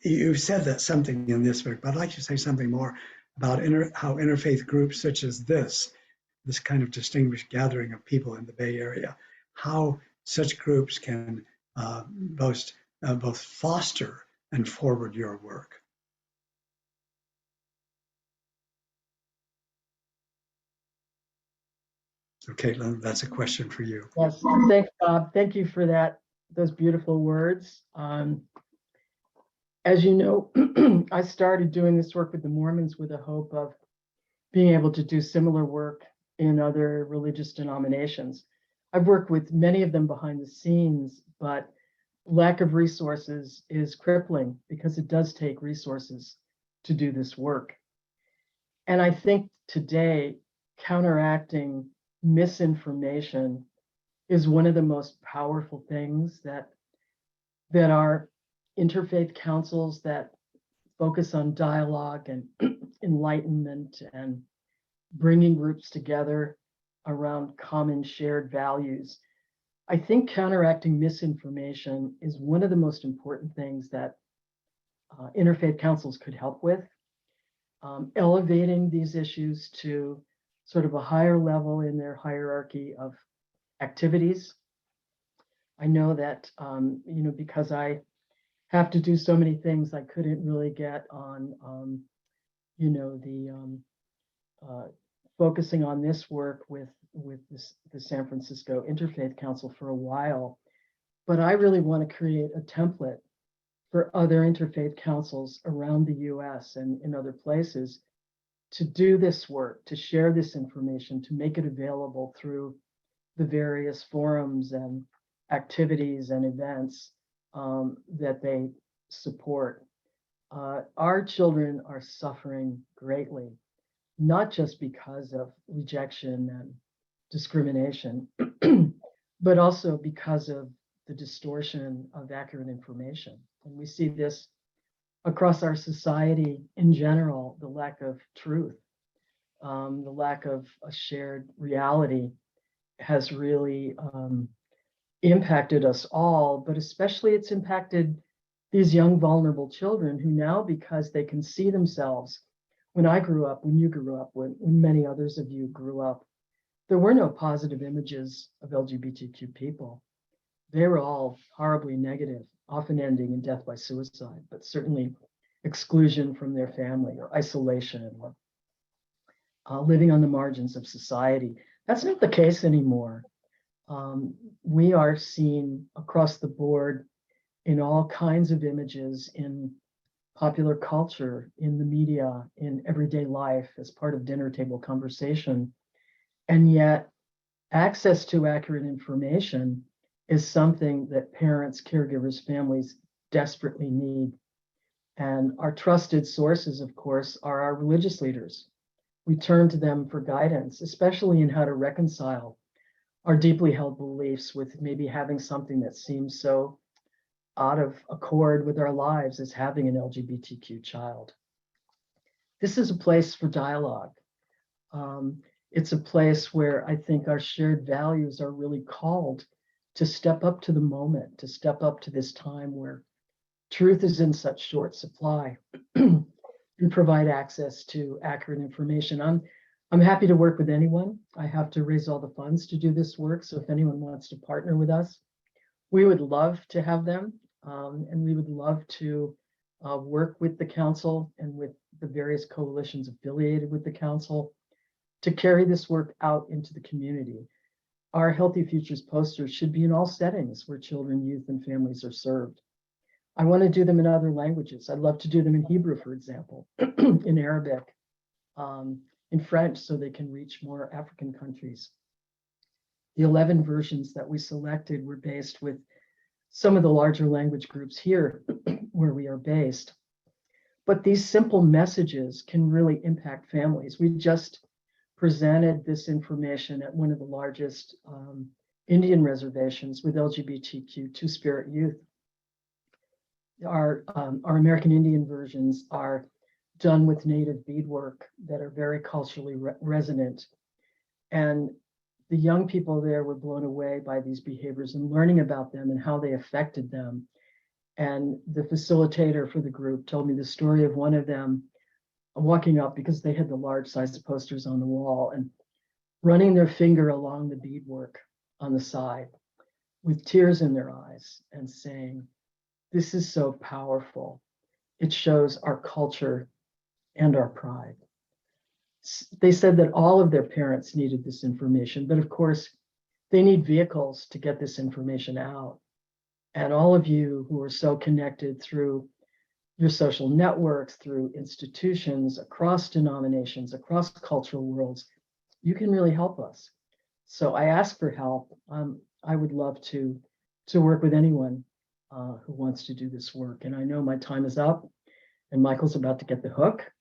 S6: you said that something in this book, but I'd like to say something more about how interfaith groups such as this kind of distinguished gathering of people in the Bay Area, how such groups can both foster and forward your work. So Caitlin, that's a question for you.
S5: Yes, thanks, Bob. Thank you for those beautiful words. As you know, I started doing this work with the Mormons with the hope of being able to do similar work in other religious denominations. I've worked with many of them behind the scenes, but lack of resources is crippling because it does take resources to do this work. And I think today, counteracting misinformation is one of the most powerful things that that are interfaith councils that focus on dialogue and enlightenment and bringing groups together around common shared values. I think counteracting misinformation is one of the most important things that interfaith councils could help with. Elevating these issues to sort of a higher level in their hierarchy of activities. I know that, because I have to do so many things, I couldn't really get on, focusing on this work with the San Francisco Interfaith Council for a while, but I really want to create a template for other interfaith councils around the US and in other places to do this work, to share this information, to make it available through the various forums and activities and events that they support. Our children are suffering greatly, not just because of rejection and discrimination, but also because of the distortion of accurate information. And we see this across our society in general, the lack of truth, the lack of a shared reality has really impacted us all, but especially it's impacted these young vulnerable children who now, because they can see themselves, when I grew up, when you grew up, when many others of you grew up, there were no positive images of LGBTQ people. They were all horribly negative, often ending in death by suicide, but certainly exclusion from their family or isolation or living on the margins of society. That's not the case anymore. We are seen across the board in all kinds of images in popular culture, in the media, in everyday life as part of dinner table conversation. And yet access to accurate information is something that parents, caregivers, families desperately need. And our trusted sources, of course, are our religious leaders. We turn to them for guidance, especially in how to reconcile our deeply held beliefs with maybe having something that seems so out of accord with our lives as having an LGBTQ child. This is a place for dialogue. It's a place where I think our shared values are really called to step up to the moment, to step up to this time where truth is in such short supply and provide access to accurate information. I'm happy to work with anyone. I have to raise all the funds to do this work. So if anyone wants to partner with us, we would love to have them. And we would love to work with the council and with the various coalitions affiliated with the council to carry this work out into the community. Our Healthy Futures posters should be in all settings where children, youth, and families are served. I want to do them in other languages. I'd love to do them in Hebrew, for example, in Arabic, in French, so they can reach more African countries. The 11 versions that we selected were based with some of the larger language groups here where we are based. But these simple messages can really impact families. We just presented this information at one of the largest Indian reservations with LGBTQ Two-Spirit youth. Our American Indian versions are done with native beadwork that are very culturally resonant. And the young people there were blown away by these behaviors and learning about them and how they affected them. And the facilitator for the group told me the story of one of them walking up because they had the large size posters on the wall and running their finger along the beadwork on the side with tears in their eyes and saying, "This is so powerful. It shows our culture and our pride." They said that all of their parents needed this information, but of course, they need vehicles to get this information out. And all of you who are so connected through your social networks, through institutions, across denominations, across cultural worlds, you can really help us. So I ask for help. I would love to work with anyone who wants to do this work. And I know my time is up and Michael's about to get the hook.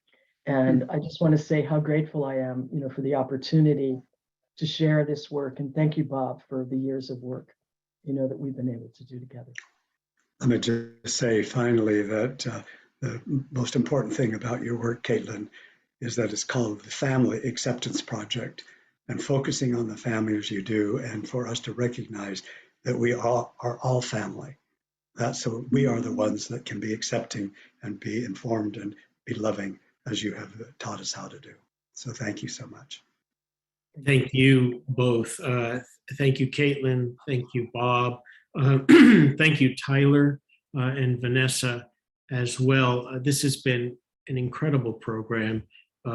S5: And I just want to say how grateful I am, for the opportunity to share this work. And thank you, Bob, for the years of work, that we've been able to do together.
S6: Let me just say finally that the most important thing about your work, Caitlin, is that it's called the Family Acceptance Project, and focusing on the family as you do, and for us to recognize that we all are all family. So we are the ones that can be accepting and be informed and be loving as you have taught us how to do. So thank you so much.
S2: Thank you both. Thank you, Caitlin. Thank you, Bob. Thank you, Tyler and Vanessa as well. This has been an incredible program,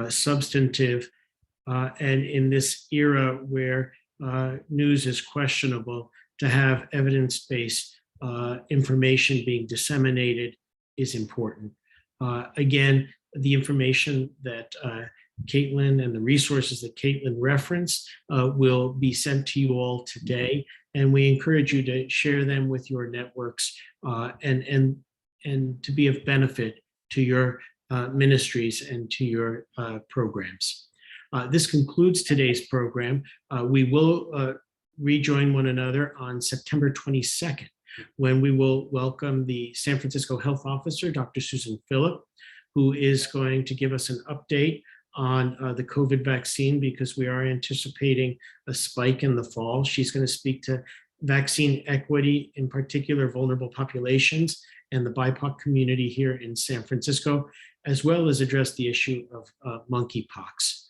S2: substantive, and in this era where news is questionable, to have evidence-based information being disseminated is important. Again, the information that Caitlin and the resources that Caitlin referenced will be sent to you all today, and we encourage you to share them with your networks and to be of benefit to your ministries and to your programs. This concludes today's program. We will rejoin one another on September 22nd, when we will welcome the San Francisco Health Officer, Dr. Susan Phillip, who is going to give us an update on the COVID vaccine, because we are anticipating a spike in the fall. She's going to speak to vaccine equity, in particular vulnerable populations and the BIPOC community here in San Francisco, as well as address the issue of monkeypox.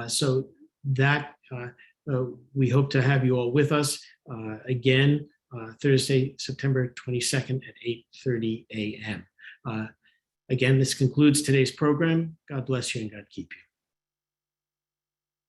S2: So that we hope to have you all with us again Thursday, September 22nd at 8:30 a.m. Again, this concludes today's program. God bless you and God keep you.